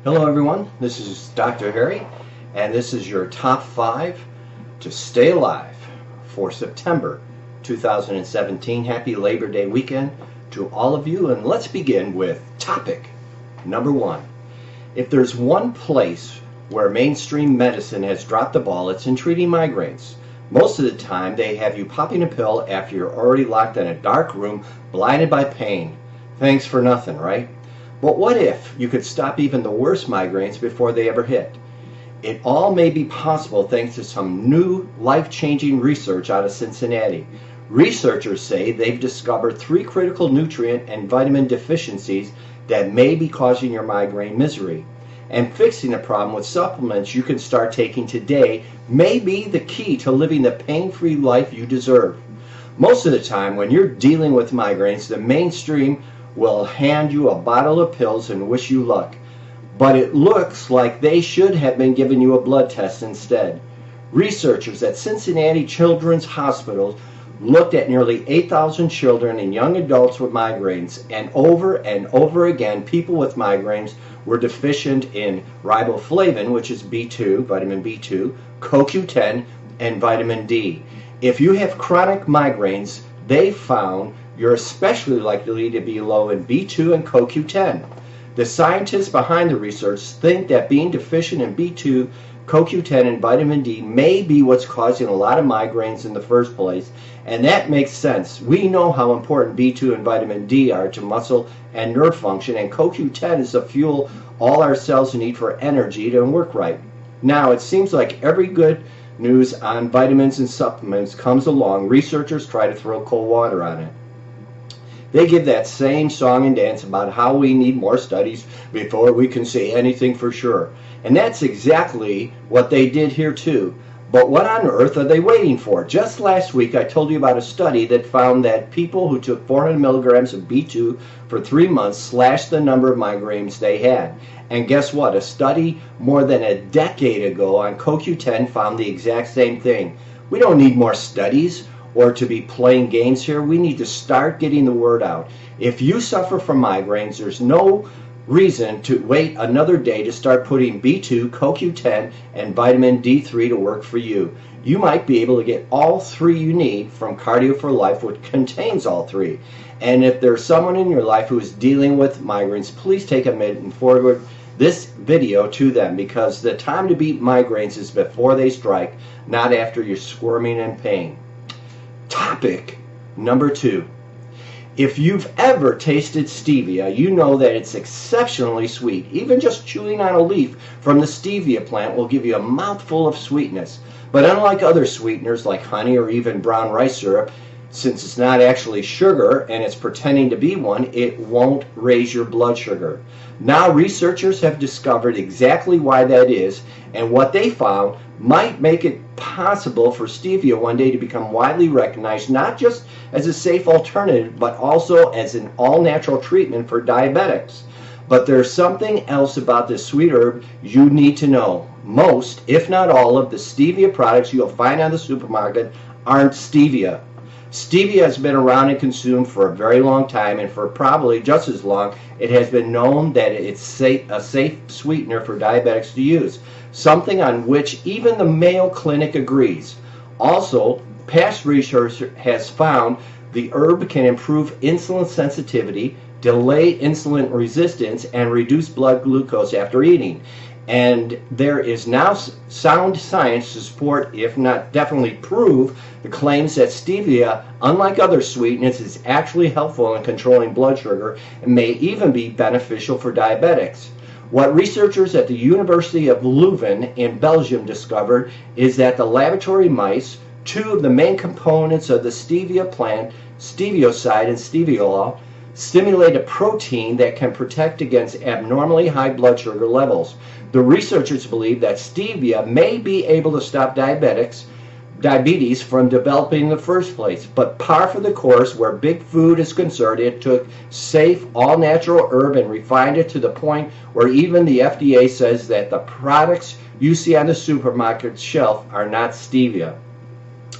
Hello everyone, this is Dr. Harry, and this is your top 5 to stay alive for September 2017. Happy Labor Day weekend to all of you, and let's begin with topic number 1. If there's one place where mainstream medicine has dropped the ball, it's in treating migraines. Most of the time they have you popping a pill after you're already locked in a dark room, blinded by pain. Thanks for nothing, right? But what if you could stop even the worst migraines before they ever hit? It all may be possible thanks to some new life-changing research out of Cincinnati. Researchers say they've discovered 3 critical nutrient and vitamin deficiencies that may be causing your migraine misery. And fixing the problem with supplements you can start taking today may be the key to living the pain-free life you deserve. Most of the time when you're dealing with migraines, the mainstream will hand you a bottle of pills and wish you luck. But it looks like they should have been giving you a blood test instead. Researchers at Cincinnati Children's Hospital looked at nearly 8,000 children and young adults with migraines, and over again, people with migraines were deficient in riboflavin, which is B2, vitamin B2, CoQ10, and vitamin D. If you have chronic migraines, they found you're especially likely to be low in B2 and CoQ10. The scientists behind the research think that being deficient in B2, CoQ10, and vitamin D may be what's causing a lot of migraines in the first place, and that makes sense. We know how important B2 and vitamin D are to muscle and nerve function, and CoQ10 is the fuel all our cells need for energy to work right. Now, it seems like every good news on vitamins and supplements comes along, researchers try to throw cold water on it. They give that same song and dance about how we need more studies before we can say anything for sure. And that's exactly what they did here too. But what on earth are they waiting for? Just last week I told you about a study that found that people who took 400 milligrams of B2 for 3 months slashed the number of migraines they had. And guess what? A study more than a decade ago on CoQ10 found the exact same thing. We don't need more studies or to be playing games here. We need to start getting the word out. If you suffer from migraines, there's no reason to wait another day to start putting B2, CoQ10, and vitamin D3 to work for you. You might be able to get all 3 you need from Cardio for Life, which contains all 3. And if there's someone in your life who is dealing with migraines, please take a minute and forward this video to them, because the time to beat migraines is before they strike, not after you're squirming in pain. Topic number 2. If you've ever tasted stevia, you know that it's exceptionally sweet. Even just chewing on a leaf from the stevia plant will give you a mouthful of sweetness. But unlike other sweeteners like honey or even brown rice syrup, since it's not actually sugar and it's pretending to be one, it won't raise your blood sugar. Now researchers have discovered exactly why that is, and what they found might make it possible for stevia one day to become widely recognized, not just as a safe alternative, but also as an all-natural treatment for diabetics. But there's something else about this sweet herb you need to know. Most, if not all, of the stevia products you'll find on the supermarket aren't stevia. Stevia has been around and consumed for a very long time, and for probably just as long, it has been known that it's a safe sweetener for diabetics to use, something on which even the Mayo Clinic agrees. Also, past research has found the herb can improve insulin sensitivity, delay insulin resistance, and reduce blood glucose after eating. And there is now sound science to support, if not definitely prove, the claims that stevia, unlike other sweeteners, is actually helpful in controlling blood sugar and may even be beneficial for diabetics. What researchers at the University of Leuven in Belgium discovered is that the laboratory mice, 2 of the main components of the stevia plant, stevioside and steviol, stimulate a protein that can protect against abnormally high blood sugar levels. The researchers believe that stevia may be able to stop diabetes from developing in the first place, but par for the course where big food is concerned, it took safe, all-natural herb and refined it to the point where even the FDA says that the products you see on the supermarket shelf are not stevia.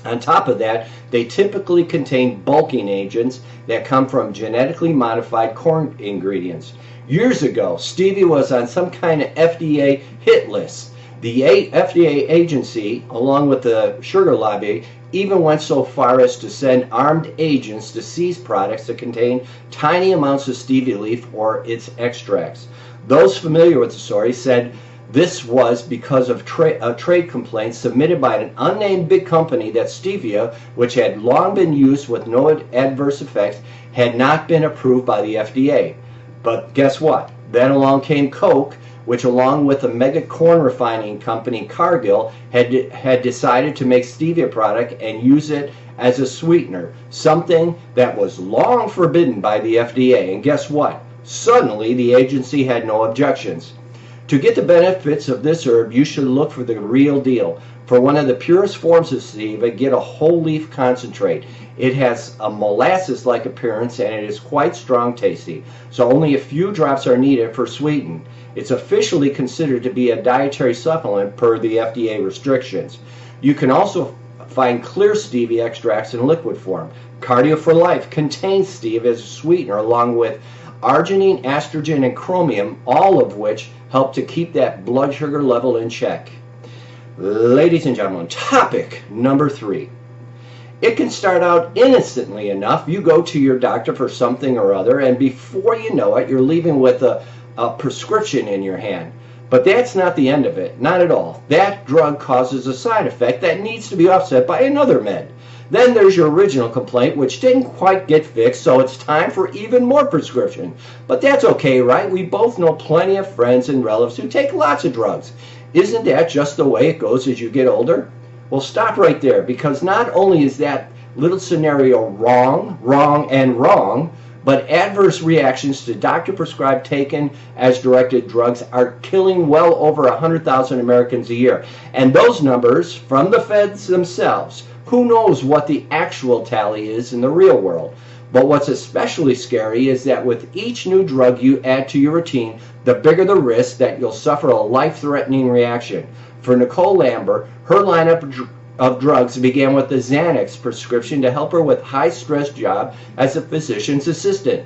On top of that, they typically contain bulking agents that come from genetically modified corn ingredients. Years ago, stevia was on some kind of FDA hit list. The FDA agency, along with the sugar lobby, even went so far as to send armed agents to seize products that contain tiny amounts of stevia leaf or its extracts. Those familiar with the story said this was because of trade complaints submitted by an unnamed big company that stevia, which had long been used with no adverse effects, had not been approved by the FDA. But guess what? Then along came Coke, which along with a mega corn refining company, Cargill, had decided to make stevia product and use it as a sweetener, something that was long forbidden by the FDA. And guess what? Suddenly the agency had no objections. To get the benefits of this herb, you should look for the real deal. For one of the purest forms of stevia, get a whole leaf concentrate. It has a molasses-like appearance and it is quite strong tasty, so only a few drops are needed for sweetening. It's officially considered to be a dietary supplement per the FDA restrictions. You can also find clear stevia extracts in liquid form. Cardio for Life contains stevia as a sweetener along with arginine, estrogen, and chromium, all of which help to keep that blood sugar level in check. Ladies and gentlemen, topic number 3. It can start out innocently enough. You go to your doctor for something or other, and before you know it, you're leaving with a prescription in your hand. But that's not the end of it, not at all. That drug causes a side effect that needs to be offset by another med. Then there's your original complaint, which didn't quite get fixed, so it's time for even more prescription. But that's okay, right? We both know plenty of friends and relatives who take lots of drugs. Isn't that just the way it goes as you get older? Well, stop right there, because not only is that little scenario wrong, but adverse reactions to doctor-prescribed taken as directed drugs are killing well over 100,000 Americans a year. And those numbers from the feds themselves, who knows what the actual tally is in the real world. But what's especially scary is that with each new drug you add to your routine, the bigger the risk that you'll suffer a life-threatening reaction. For Nicole Lambert, her lineup of drugs began with the Xanax prescription to help her with high-stress job as a physician's assistant.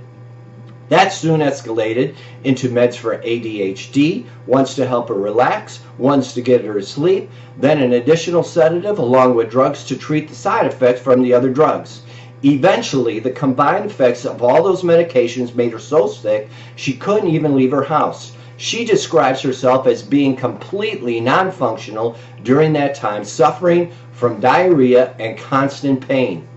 That soon escalated into meds for ADHD, ones to help her relax, ones to get her to sleep, then an additional sedative along with drugs to treat the side effects from the other drugs. Eventually, the combined effects of all those medications made her so sick she couldn't even leave her house. She describes herself as being completely non-functional during that time, suffering from diarrhea and constant pain.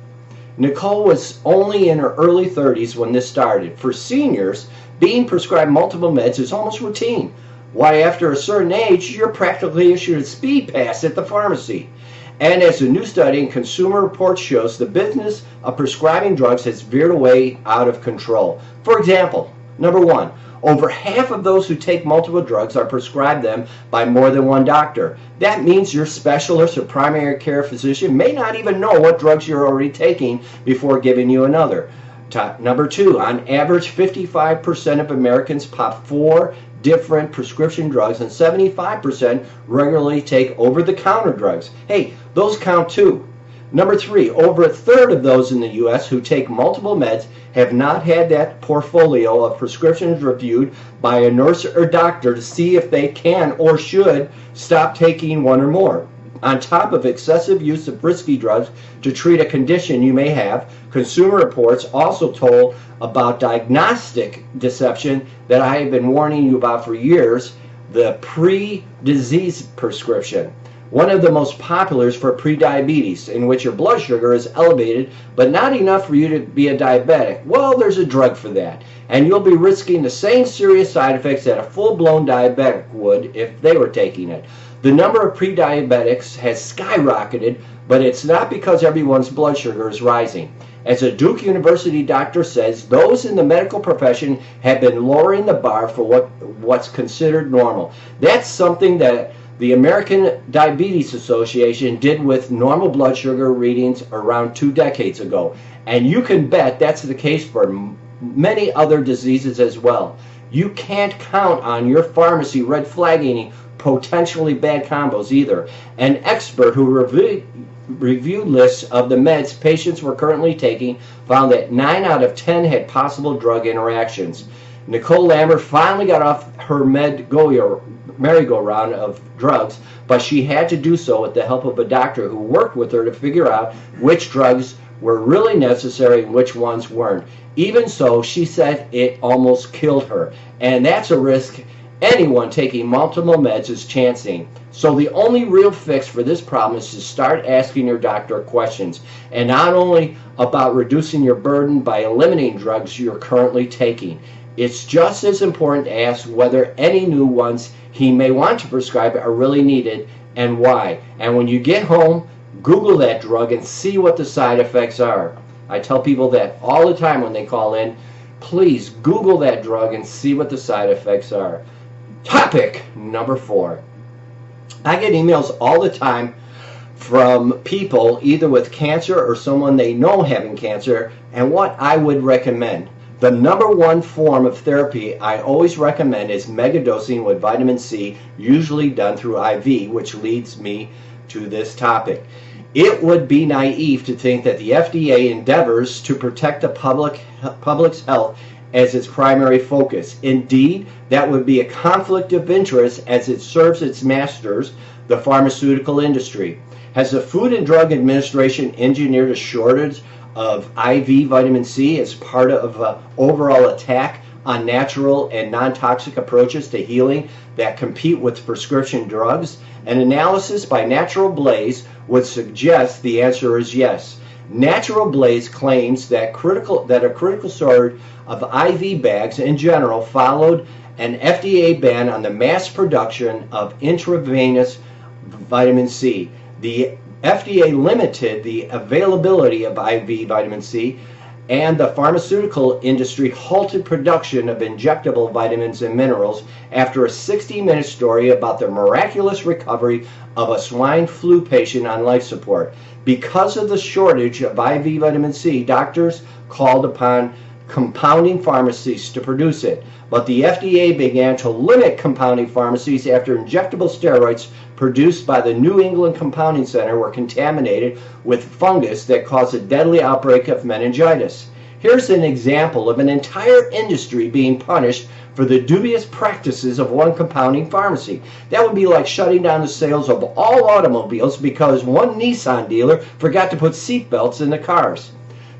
Nicole was only in her early 30s when this started. For seniors, being prescribed multiple meds is almost routine. Why, after a certain age, you're practically issued a speed pass at the pharmacy. And as a new study in Consumer Reports shows, the business of prescribing drugs has veered away out of control. For example, number 1, over half of those who take multiple drugs are prescribed them by more than one doctor. That means your specialist or primary care physician may not even know what drugs you're already taking before giving you another. Number 2, on average, 55% of Americans pop 4 different prescription drugs and 75% regularly take over-the-counter drugs. Hey, those count too. Number 3, over a third of those in the U.S. who take multiple meds have not had that portfolio of prescriptions reviewed by a nurse or doctor to see if they can or should stop taking one or more. On top of excessive use of risky drugs to treat a condition you may have, Consumer Reports also told about diagnostic deception that I have been warning you about for years, the pre-disease prescription. One of the most popular is for pre-diabetes, in which your blood sugar is elevated, but not enough for you to be a diabetic. Well, there's a drug for that, and you'll be risking the same serious side effects that a full-blown diabetic would if they were taking it. The number of pre-diabetics has skyrocketed, but it's not because everyone's blood sugar is rising. As a Duke University doctor says, those in the medical profession have been lowering the bar for what's considered normal. That's something that the American Diabetes Association did with normal blood sugar readings around 2 decades ago. And you can bet that's the case for many other diseases as well. You can't count on your pharmacy red flagging potentially bad combos either. An expert who reviewed lists of the meds patients were currently taking found that 9 out of 10 had possible drug interactions. Nicole Lambert finally got off her merry-go-round of drugs, but she had to do so with the help of a doctor who worked with her to figure out which drugs were really necessary and which ones weren't. Even so, she said it almost killed her, and that's a risk anyone taking multiple meds is chancing. So the only real fix for this problem is to start asking your doctor questions, and not only about reducing your burden by eliminating drugs you're currently taking. It's just as important to ask whether any new ones he may want to prescribe are really needed and why. And when you get home, Google that drug and see what the side effects are. I tell people that all the time when they call in. Please Google that drug and see what the side effects are. Topic number 4. I get emails all the time from people either with cancer or someone they know having cancer, and what I would recommend. The number one form of therapy I always recommend is megadosing with vitamin C, usually done through IV, which leads me to this topic. It would be naive to think that the FDA endeavors to protect the public's health as its primary focus. Indeed, that would be a conflict of interest as it serves its masters, the pharmaceutical industry. Has the Food and Drug Administration engineered a shortage of IV vitamin C as part of an overall attack on natural and non-toxic approaches to healing that compete with prescription drugs? An analysis by Natural Blaze would suggest the answer is yes. Natural Blaze claims that a critical shortage of IV bags in general followed an FDA ban on the mass production of intravenous vitamin C. The FDA limited the availability of IV vitamin C, and the pharmaceutical industry halted production of injectable vitamins and minerals after a 60-minute story about the miraculous recovery of a swine flu patient on life support. Because of the shortage of IV vitamin C, doctors called upon compounding pharmacies to produce it. But the FDA began to limit compounding pharmacies after injectable steroids produced by the New England Compounding Center were contaminated with fungus that caused a deadly outbreak of meningitis. Here's an example of an entire industry being punished for the dubious practices of one compounding pharmacy. That would be like shutting down the sales of all automobiles because one Nissan dealer forgot to put seat belts in the cars.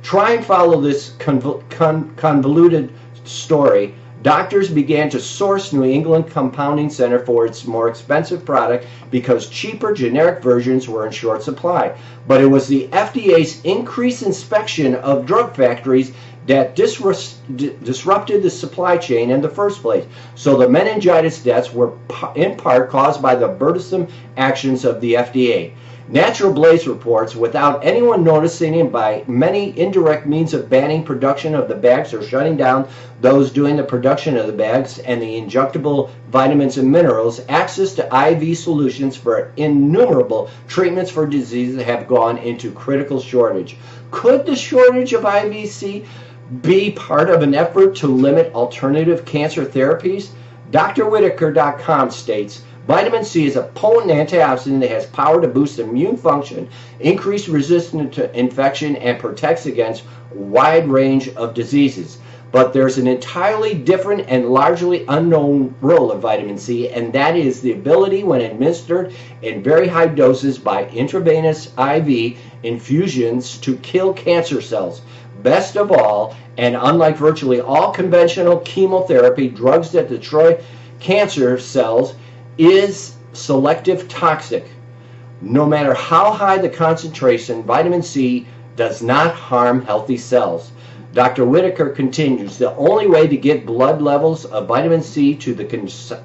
Try and follow this convoluted story. Doctors began to source New England Compounding Center for its more expensive product because cheaper generic versions were in short supply. But it was the FDA's increased inspection of drug factories that disrupted the supply chain in the first place. So the meningitis deaths were in part caused by the burdensome actions of the FDA. Natural Blaze reports, without anyone noticing and by many indirect means of banning production of the bags or shutting down those doing the production of the bags and the injectable vitamins and minerals, access to IV solutions for innumerable treatments for diseases have gone into critical shortage. Could the shortage of IVC be part of an effort to limit alternative cancer therapies? DrWhitaker.com states, vitamin C is a potent antioxidant that has power to boost immune function, increase resistance to infection, and protects against a wide range of diseases. But there's an entirely different and largely unknown role of vitamin C, and that is the ability, when administered in very high doses by intravenous IV infusions, to kill cancer cells. Best of all, and unlike virtually all conventional chemotherapy, drugs that destroy cancer cells, is selective toxic. No matter how high the concentration, vitamin C does not harm healthy cells. Dr. Whitaker continues, the only way to get blood levels of vitamin C to the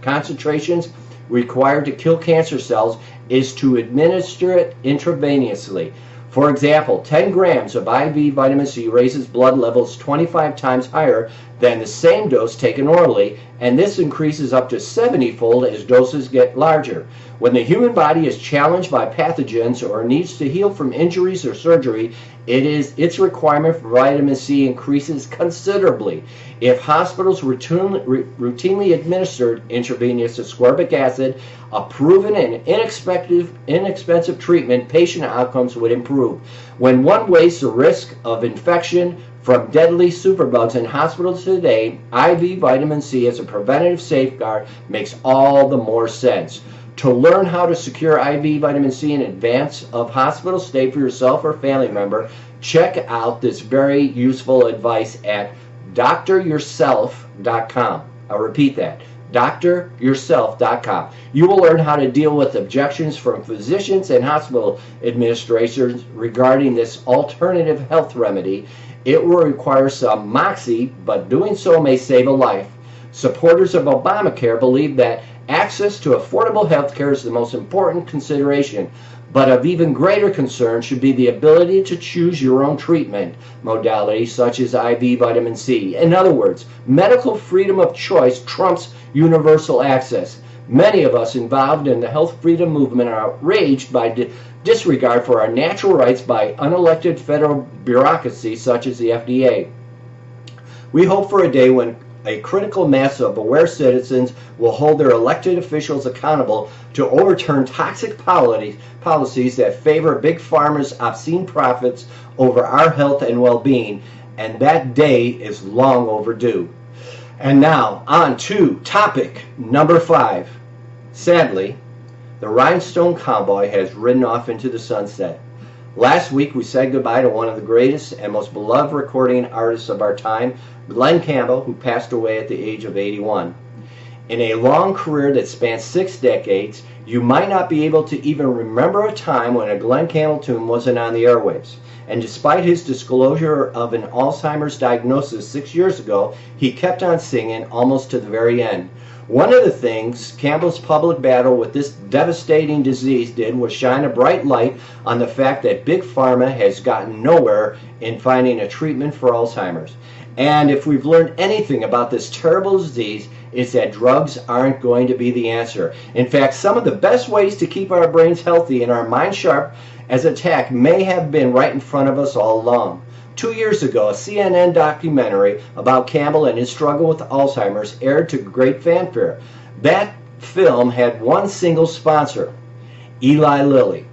concentrations required to kill cancer cells is to administer it intravenously. For example, 10 grams of IV vitamin C raises blood levels 25 times higher than the same dose taken orally, and this increases up to 70-fold as doses get larger. When the human body is challenged by pathogens or needs to heal from injuries or surgery, its requirement for vitamin C increases considerably. If hospitals routinely administered intravenous ascorbic acid, a proven and inexpensive treatment, patient outcomes would improve. When one weighs the risk of infection from deadly superbugs in hospitals today, IV vitamin C as a preventative safeguard makes all the more sense. To learn how to secure IV vitamin C in advance of hospital stay for yourself or family member, check out this very useful advice at dryourself.com. I'll repeat that, dryourself.com. You will learn how to deal with objections from physicians and hospital administrators regarding this alternative health remedy. It will require some moxie, but doing so may save a life. Supporters of Obamacare believe that access to affordable health care is the most important consideration, but of even greater concern should be the ability to choose your own treatment modality, such as IV vitamin C. In other words, medical freedom of choice trumps universal access. Many of us involved in the health freedom movement are outraged by disregard for our natural rights by unelected federal bureaucracy such as the FDA. We hope for a day when a critical mass of aware citizens will hold their elected officials accountable to overturn toxic policies that favor big pharma's obscene profits over our health and well-being, and that day is long overdue. And now, on to topic number 5. Sadly, the Rhinestone Cowboy has ridden off into the sunset. Last week, we said goodbye to one of the greatest and most beloved recording artists of our time, Glen Campbell, who passed away at the age of 81. In a long career that spans 6 decades, you might not be able to even remember a time when a Glen Campbell tune wasn't on the airwaves. And despite his disclosure of an Alzheimer's diagnosis 6 years ago, he kept on singing almost to the very end. One of the things Campbell's public battle with this devastating disease did was shine a bright light on the fact that Big Pharma has gotten nowhere in finding a treatment for Alzheimer's. And if we've learned anything about this terrible disease, it's that drugs aren't going to be the answer. In fact, some of the best ways to keep our brains healthy and our minds sharp as a tack may have been right in front of us all along. 2 years ago, a CNN documentary about Campbell and his struggle with Alzheimer's aired to great fanfare. That film had one single sponsor, Eli Lilly.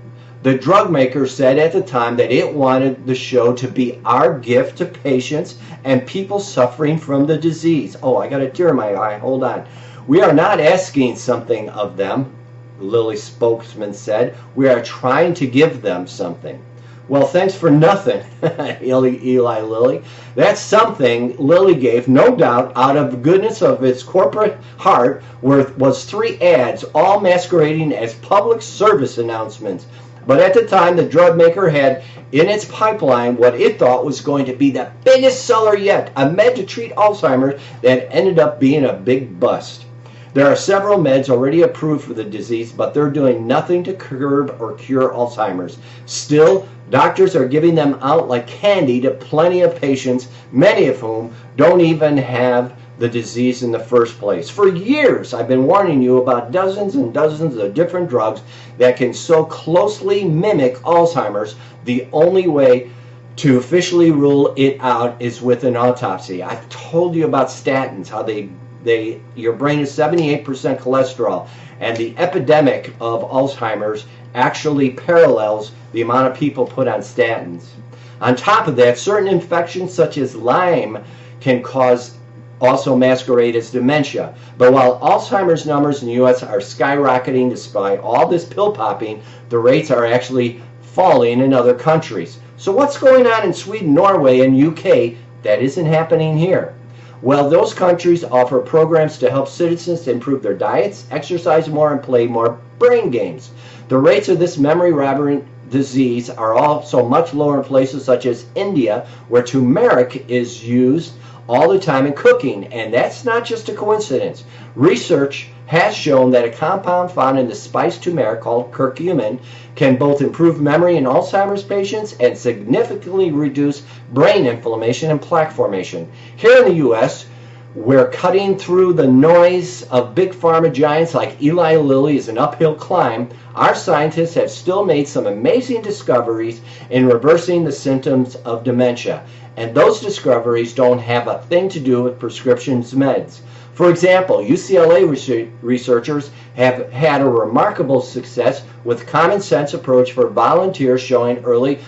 The drug maker said at the time that it wanted the show to be our gift to patients and people suffering from the disease. Oh, I got a tear in my eye. Hold on. We are not asking something of them, Lilly spokesman said. We are trying to give them something. Well, thanks for nothing, Eli Lilly. That something Lilly gave, no doubt, out of the goodness of its corporate heart, was 3 ads, all masquerading as public service announcements. But at the time, the drug maker had in its pipeline what it thought was going to be the biggest seller yet, a med to treat Alzheimer's that ended up being a big bust. There are several meds already approved for the disease, but they're doing nothing to curb or cure Alzheimer's. Still, doctors are giving them out like candy to plenty of patients, many of whom don't even have the disease in the first place. For years, I've been warning you about dozens and dozens of different drugs that can so closely mimic Alzheimer's. The only way to officially rule it out is with an autopsy. I've told you about statins, how your brain is 78% cholesterol, and the epidemic of Alzheimer's actually parallels the amount of people put on statins. On top of that, certain infections such as Lyme can also masquerade as dementia. But while Alzheimer's numbers in the U.S. are skyrocketing despite all this pill popping, the rates are actually falling in other countries. So what's going on in Sweden, Norway, and UK that isn't happening here? Well, those countries offer programs to help citizens improve their diets, exercise more, and play more brain games. The rates of this memory-robbing disease are also much lower in places such as India, where turmeric is used all the time in cooking, and that's not just a coincidence. Research has shown that a compound found in the spice turmeric called curcumin can both improve memory in Alzheimer's patients and significantly reduce brain inflammation and plaque formation. Here in the U.S., Where cutting through the noise of big pharma giants like Eli Lilly is an uphill climb, our scientists have still made some amazing discoveries in reversing the symptoms of dementia. And those discoveries don't have a thing to do with prescription meds. For example, UCLA researchers have had a remarkable success with common sense approach for volunteers showing early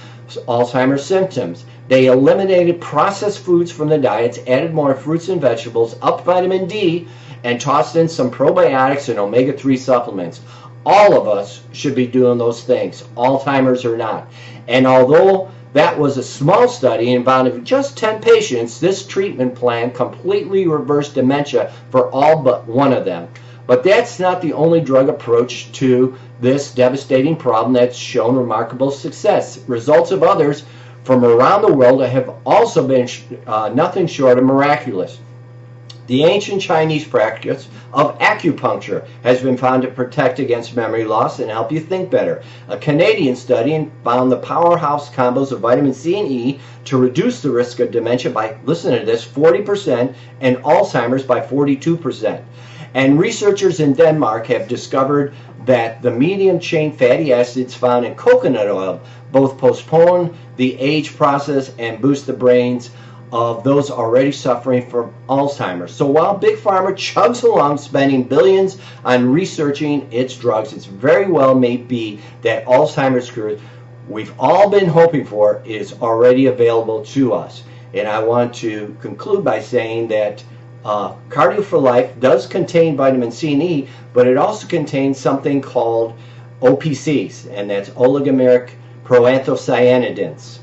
Alzheimer's symptoms. They eliminated processed foods from the diets, added more fruits and vegetables, upped vitamin D, and tossed in some probiotics and omega-3 supplements. All of us should be doing those things, Alzheimer's or not. And although that was a small study involving just 10 patients, this treatment plan completely reversed dementia for all but one of them. But that's not the only drug approach to this devastating problem that's shown remarkable success. Results of others from around the world have also been nothing short of miraculous. The ancient Chinese practice of acupuncture has been found to protect against memory loss and help you think better. A Canadian study found the powerhouse combos of vitamin C and E to reduce the risk of dementia by, listen to this, 40% and Alzheimer's by 42%. And researchers in Denmark have discovered that the medium-chain fatty acids found in coconut oil both postpone the age process and boost the brains of those already suffering from Alzheimer's. So while Big Pharma chugs along spending billions on researching its drugs, it's very well may be that Alzheimer's cure we've all been hoping for is already available to us. And I want to conclude by saying that Cardio for Life does contain vitamin C and E, but it also contains something called OPCs, and that's oligomeric proanthocyanidins,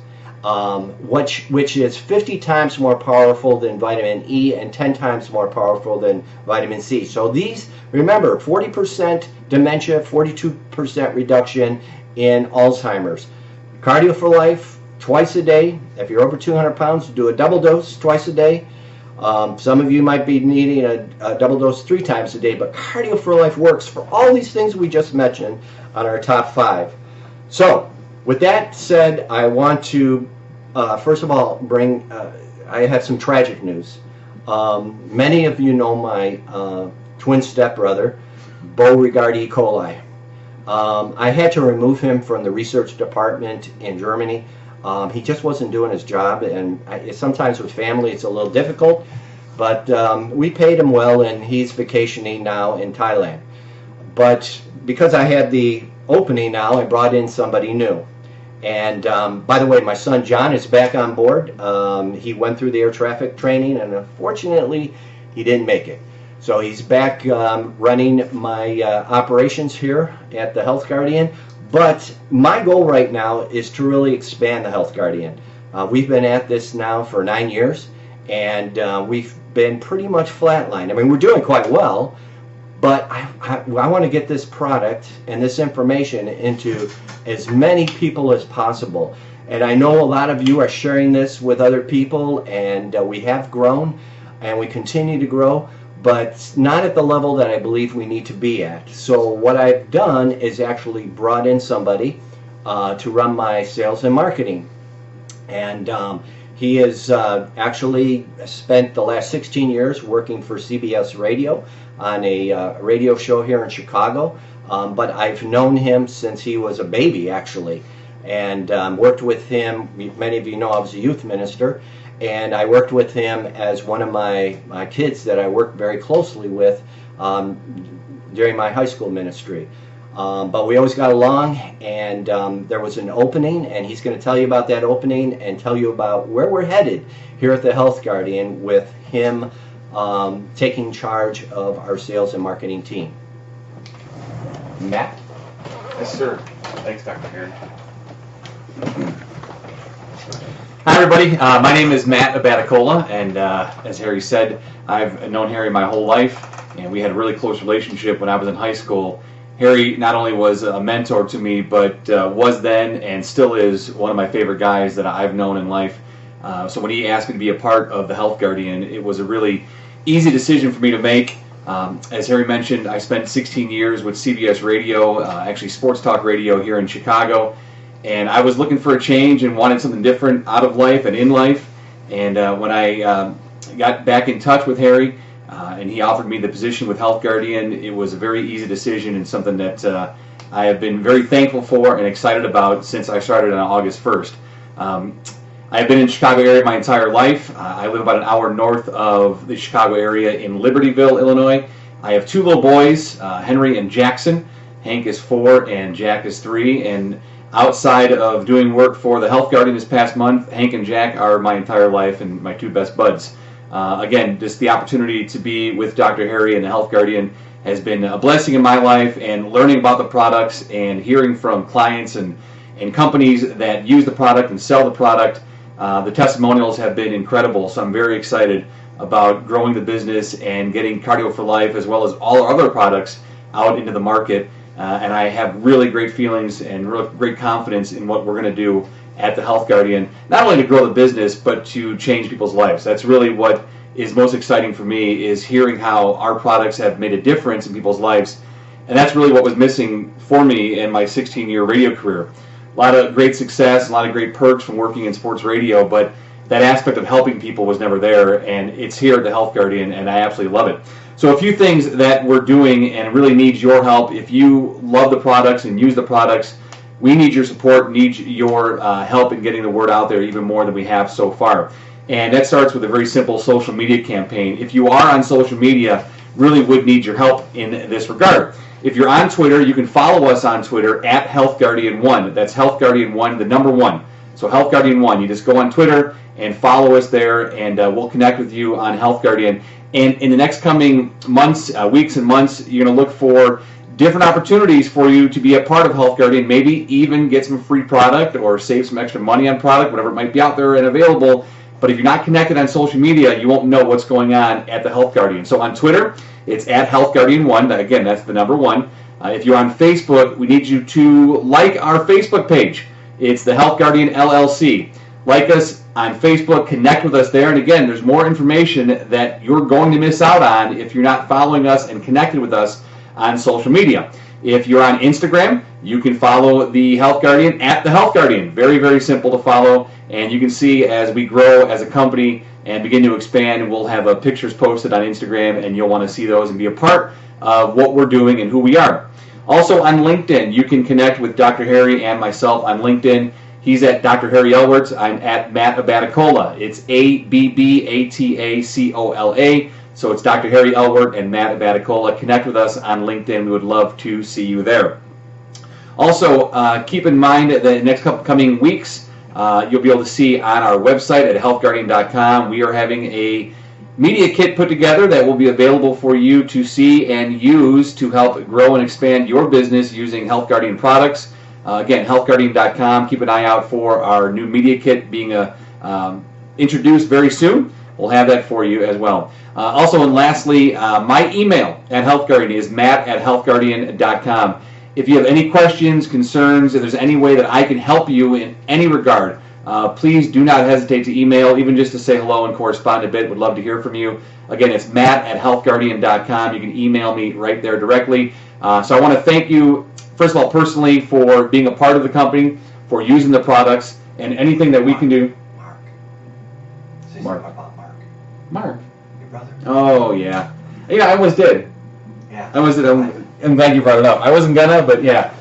which is 50 times more powerful than vitamin E and 10 times more powerful than vitamin C. So these, remember, 40% dementia, 42% reduction in Alzheimer's. Cardio for Life, twice a day. If you're over 200 pounds, do a double dose twice a day. Some of you might be needing a double dose 3 times a day, but Cardio for Life works for all these things we just mentioned on our top 5. So, with that said, I want to, first of all, I have some tragic news. Many of you know my twin stepbrother, Beauregard E. coli. I had to remove him from the research department in Germany. He just wasn't doing his job, and sometimes with family it's a little difficult, but we paid him well, and he's vacationing now in Thailand. But because I had the opening now, I brought in somebody new. And by the way, my son John is back on board. He went through the air traffic training, and unfortunately he didn't make it. So he's back running my operations here at the Health Guardian. But my goal right now is to really expand the Health Guardian. We've been at this now for 9 years, and we've been pretty much flatlined. I mean, we're doing quite well, but I want to get this product and this information into as many people as possible. And I know a lot of you are sharing this with other people, and we have grown, and we continue to grow, but not at the level that I believe we need to be at. So what I've done is actually brought in somebody to run my sales and marketing. And he has actually spent the last 16 years working for CBS Radio on a radio show here in Chicago. But I've known him since he was a baby, actually, and worked with him. Many of you know I was a youth minister, and I worked with him as one of my kids that I worked very closely with during my high school ministry. But we always got along, and there was an opening, and he's going to tell you about that opening and tell you about where we're headed here at the Health Guardian with him taking charge of our sales and marketing team. Matt? Yes, sir. Thanks, Dr. Harry. Hi, everybody. My name is Matt Abaticola, and as Harry said, I've known Harry my whole life, and we had a really close relationship when I was in high school. Harry not only was a mentor to me, but was then and still is one of my favorite guys that I've known in life. So when he asked me to be a part of the Health Guardian, it was a really easy decision for me to make. As Harry mentioned, I spent 16 years with CBS Radio, actually sports talk radio here in Chicago, and I was looking for a change and wanted something different out of life and in life. And when I got back in touch with Harry, and he offered me the position with Health Guardian. It was a very easy decision and something that I have been very thankful for and excited about since I started on August 1st. I have been in the Chicago area my entire life. I live about an hour north of the Chicago area in Libertyville, Illinois. I have 2 little boys, Henry and Jackson. Hank is 4 and Jack is 3. And outside of doing work for the Health Guardian this past month, Hank and Jack are my entire life and my 2 best buds. Again, just the opportunity to be with Dr. Harry and the Health Guardian has been a blessing in my life, and learning about the products and hearing from clients and companies that use the product and sell the product. The testimonials have been incredible, so I'm very excited about growing the business and getting Cardio for Life as well as all our other products out into the market. And I have really great feelings and real great confidence in what we're going to do at the Health Guardian, not only to grow the business, but to change people's lives. That's really what is most exciting for me, is hearing how our products have made a difference in people's lives. And that's really what was missing for me in my 16-year radio career. A lot of great success, a lot of great perks from working in sports radio, but that aspect of helping people was never there, and it's here at the Health Guardian, and I absolutely love it. So a few things that we're doing and really needs your help. If you love the products and use the products, we need your support, need your help in getting the word out there even more than we have so far. And that starts with a very simple social media campaign. If you are on social media, really would need your help in this regard. If you're on Twitter, you can follow us on Twitter at Health Guardian 1. That's Health Guardian 1, the number 1. So Health Guardian 1. You just go on Twitter and follow us there, and we'll connect with you on Health Guardian. And in the next coming months, weeks and months, you're going to look for different opportunities for you to be a part of Health Guardian, maybe even get some free product or save some extra money on product, whatever it might be out there and available. But if you're not connected on social media, you won't know what's going on at the Health Guardian. So on Twitter, it's at Health Guardian 1. Again, that's the number 1. If you're on Facebook, we need you to like our Facebook page. It's the Health Guardian LLC. Like us on Facebook, connect with us there. And again, there's more information that you're going to miss out on if you're not following us and connected with us on social media. If you're on Instagram, you can follow the Health Guardian at the Health Guardian. Very, very simple to follow. And you can see as we grow as a company and begin to expand, we'll have pictures posted on Instagram, and you'll want to see those and be a part of what we're doing and who we are. Also on LinkedIn, you can connect with Dr. Harry and myself on LinkedIn. He's at Dr. Harry Elwerts. I'm at Matt Abatacola. It's Abbatacola. So it's Dr. Harry Elwert and Matt Abatacola. Connect with us on LinkedIn. We would love to see you there. Also, keep in mind that the next couple coming weeks, you'll be able to see on our website at healthguardian.com, we are having a media kit put together that will be available for you to see and use to help grow and expand your business using Health Guardian products. Again, healthguardian.com. Keep an eye out for our new media kit being introduced very soon. We'll have that for you as well. Also, and lastly, my email at Health Guardian is matt@healthguardian.com. If you have any questions, concerns, if there's any way that I can help you in any regard, please do not hesitate to email, even just to say hello and correspond a bit. Would love to hear from you. Again, it's matt@healthguardian.com. You can email me right there directly. So I want to thank you, first of all, personally, for being a part of the company, for using the products, and anything that we can do. Mark. Mark. Mark. Your brother? Oh, yeah. Yeah, I almost did. Yeah. I almost did. I'm glad you brought it up. I wasn't gonna, but yeah.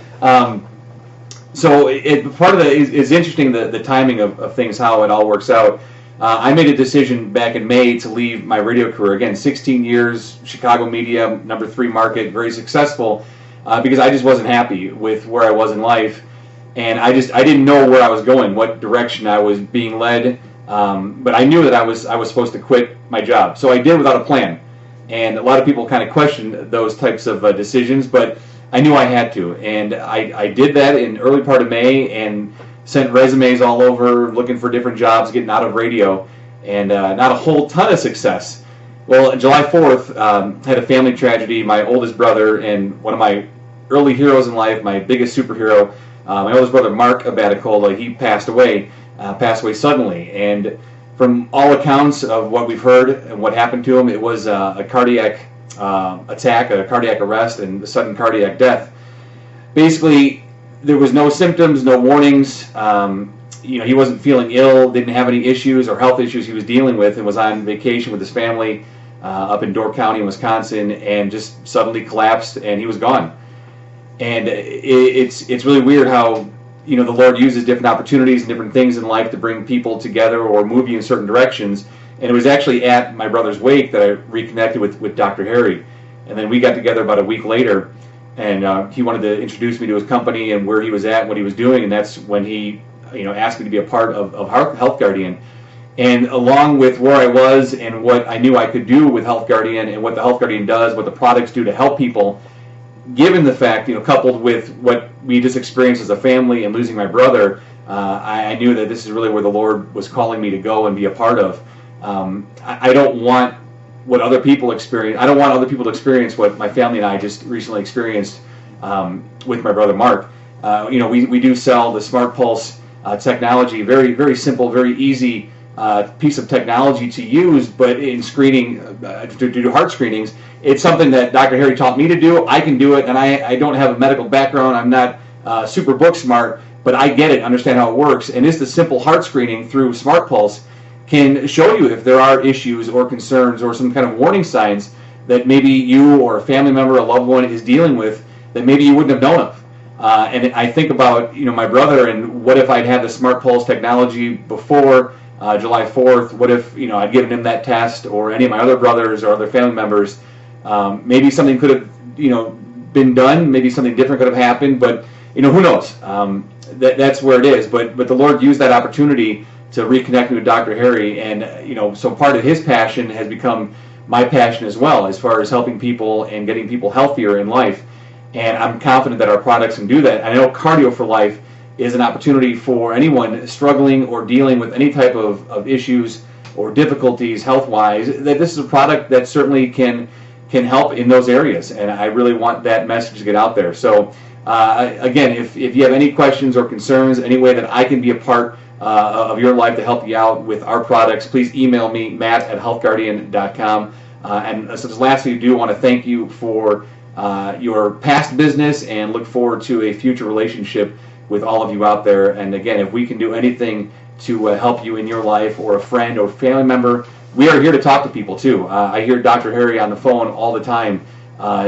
So part of it is interesting, the timing of things, how it all works out. I made a decision back in May to leave my radio career. Again, 16 years, Chicago media, number 3 market, very successful, because I just wasn't happy with where I was in life. And I didn't know where I was going, what direction I was being led. But I knew that I was supposed to quit my job. So I did without a plan. And a lot of people kind of question those types of decisions, but I knew I had to. And I did that in early part of May and sent resumes all over, looking for different jobs, getting out of radio, and not a whole ton of success. Well, July 4th, had a family tragedy. My oldest brother and one of my early heroes in life, my biggest superhero, my oldest brother, Mark Abatacola, he passed away suddenly. And from all accounts of what we've heard and what happened to him, it was a cardiac attack, a cardiac arrest, and a sudden cardiac death. Basically, there was no symptoms, no warnings. he wasn't feeling ill, didn't have any issues or health issues he was dealing with, and was on vacation with his family up in Door County, Wisconsin, and just suddenly collapsed, and he was gone. And it's really weird how the Lord uses different opportunities and different things in life to bring people together or move you in certain directions. And it was actually at my brother's wake that I reconnected with Dr. Harry. And then we got together about a week later, and he wanted to introduce me to his company and where he was at, what he was doing, and that's when he asked me to be a part of Health Guardian. And along with where I was and what I knew I could do with Health Guardian and what the Health Guardian does, what the products do to help people, given the fact, coupled with what we just experienced as a family and losing my brother, I knew that this is really where the Lord was calling me to go and be a part of. I don't want what other people experience. I don't want other people to experience what my family and I just recently experienced with my brother Mark. We do sell the Smart Pulse technology, very, very simple, very easy piece of technology to use, but in screening, to do heart screenings, it's something that Dr. Harry taught me to do. I can do it, and I don't have a medical background. I'm not super book smart, but I get it, understand how it works. And just the simple heart screening through Smart Pulse can show you if there are issues or concerns or some kind of warning signs that maybe you or a family member, a loved one is dealing with that maybe you wouldn't have known of. And I think about my brother, and what if I'd had the Smart Pulse technology before July 4th? What if I'd given him that test, or any of my other brothers or other family members? Maybe something could have been done. Maybe something different could have happened. But who knows? That's where it is. But the Lord used that opportunity to reconnect me with Dr. Harry, and so part of his passion has become my passion as well, as far as helping people and getting people healthier in life. And I'm confident that our products can do that. I know Cardio for Life is an opportunity for anyone struggling or dealing with any type of issues or difficulties health-wise, that this is a product that certainly can help in those areas. And I really want that message to get out there. So again, if you have any questions or concerns, any way that I can be a part of your life to help you out with our products, please email me, matt@healthguardian.com. And so just lastly, I do want to thank you for your past business, and look forward to a future relationship with all of you out there. And again, if we can do anything to help you in your life, or a friend or family member, we are here to talk to people too. I hear Dr. Harry on the phone all the time,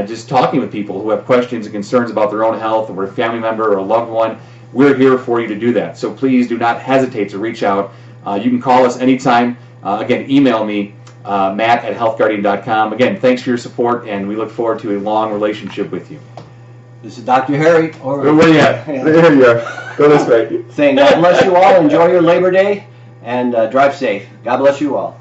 just talking with people who have questions and concerns about their own health, or a family member or a loved one. We're here for you to do that. So please do not hesitate to reach out. You can call us anytime. Again, email me, matt@healthguardian.com. Again, thanks for your support, and we look forward to a long relationship with you. This is Dr. Harry. Where are you at? There you are. Go this way. Saying God bless you all. Enjoy your Labor Day, and drive safe. God bless you all.